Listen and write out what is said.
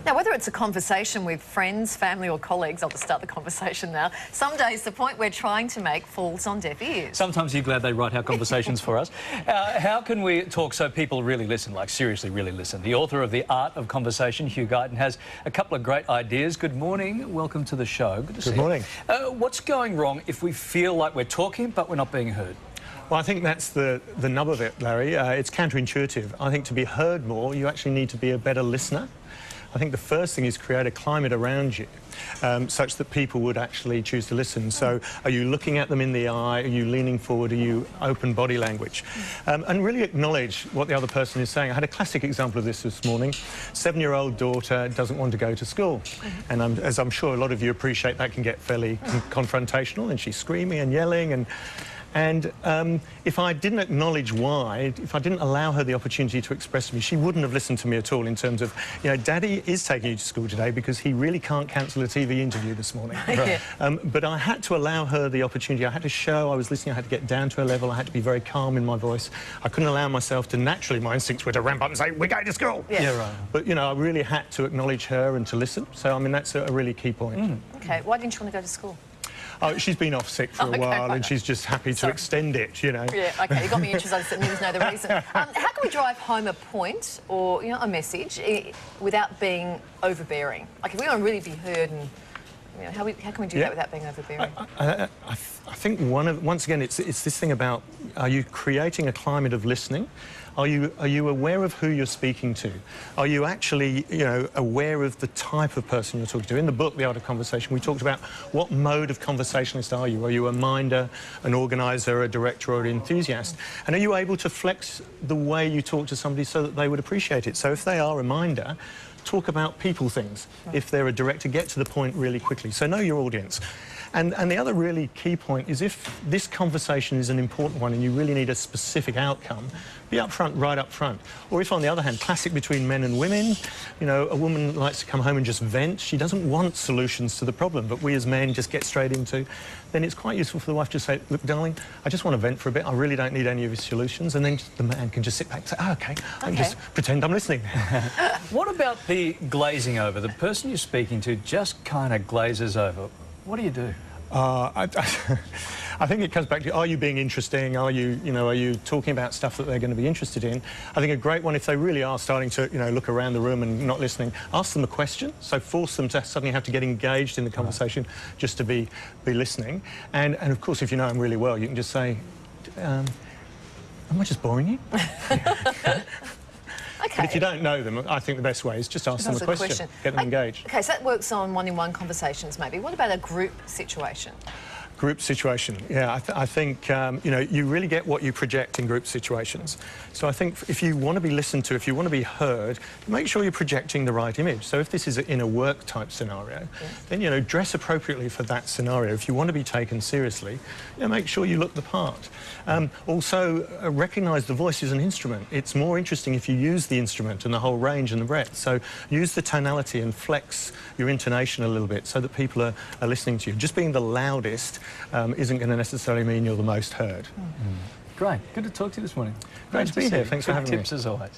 Now, whether it's a conversation with friends, family or colleagues, I'll just start the conversation now, some days the point we're trying to make falls on deaf ears. Sometimes you're glad they write our conversations for us. How can we talk so people really listen, like seriously really listen? The author of The Art of Conversation, Hugh Guyton, has a couple of great ideas. Good morning. Welcome to the show. Good to see you. Good morning. What's going wrong if we feel like we're talking but we're not being heard? Well, I think that's the nub of it, Larry. It's counterintuitive. I think to be heard more, you actually need to be a better listener. I think the first thing is create a climate around you such that people would actually choose to listen. So are you looking at them in the eye? Are you leaning forward? Are you open body language? And really acknowledge what the other person is saying. I had a classic example of this morning. 7-year-old daughter doesn't want to go to school. And as I'm sure a lot of you appreciate, that can get fairly confrontational, and she's screaming and yelling. And if I didn't acknowledge why, if I didn't allow her the opportunity to express to me, she wouldn't have listened to me at all in terms of, you know, Daddy is taking you to school today because he really can't cancel a TV interview this morning. Right. But I had to allow her the opportunity. I had to show I was listening. I had to get down to her level. I had to be very calm in my voice. I couldn't allow myself to naturally, my instincts were to ramp up and say, we're going to school. Yeah, right. But, you know, I really had to acknowledge her and to listen. So, I mean, that's a really key point. OK, why didn't you want to go to school? Oh, she's been off sick for a while, and she's just happy to extend it, you know. Yeah, OK, you got me interested. I just need to know the reason. How can we drive home a point or, you know, a message without being overbearing? Like, if we want to really be heard, and you know, how can we do that without being overbearing? I think once again, it's this thing about, are you creating a climate of listening? Are you aware of who you're speaking to? Are you actually, you know, aware of the type of person you're talking to? In the book, The Art of Conversation, we talked about what mode of conversationalist are you? Are you a minder, an organiser, a director or an enthusiast? And are you able to flex the way you talk to somebody so that they would appreciate it? So if they are a minder, talk about people things. If they're a director, get to the point really quickly. So know your audience. And the other really key point is, if this conversation is an important one and you really need a specific outcome, be upfront, right up front. Or if, on the other hand, classic between men and women, you know, a woman likes to come home and just vent. She doesn't want solutions to the problem, but we as men just get straight into, then it's quite useful for the wife to say, look, darling, I just want to vent for a bit. I really don't need any of your solutions. And then the man can just sit back and say, oh, OK, and just pretend I'm listening. What about the glazing over? The person you're speaking to just kind of glazes over. What do you do? I think it comes back to, are you being interesting? Are you talking about stuff that they're going to be interested in? I think a great one, if they really are starting to, you know, look around the room and not listening, ask them a question. So force them to suddenly have to get engaged in the conversation just to be listening. And of course, if you know them really well, you can just say, am I just boring you? Okay. But if you don't know them, I think the best way is just ask them a question. Get them engaged. OK, so that works on one-on-one conversations maybe. What about a group situation? Group situation, yeah. I think, you know, you really get what you project in group situations. So I think if you want to be listened to, if you want to be heard, make sure you're projecting the right image. So if this is in a work-type scenario, then, you know, dress appropriately for that scenario. If you want to be taken seriously, you know, make sure you look the part. Also, recognise the voice is an instrument. It's more interesting if you use the instrument and the whole range and the breadth. So use the tonality and flex your intonation a little bit so that people are listening to you. Just being the loudest isn't going to necessarily mean you're the most heard. Great. Good to talk to you this morning. Great to be here. Thanks for having me. Tips as always.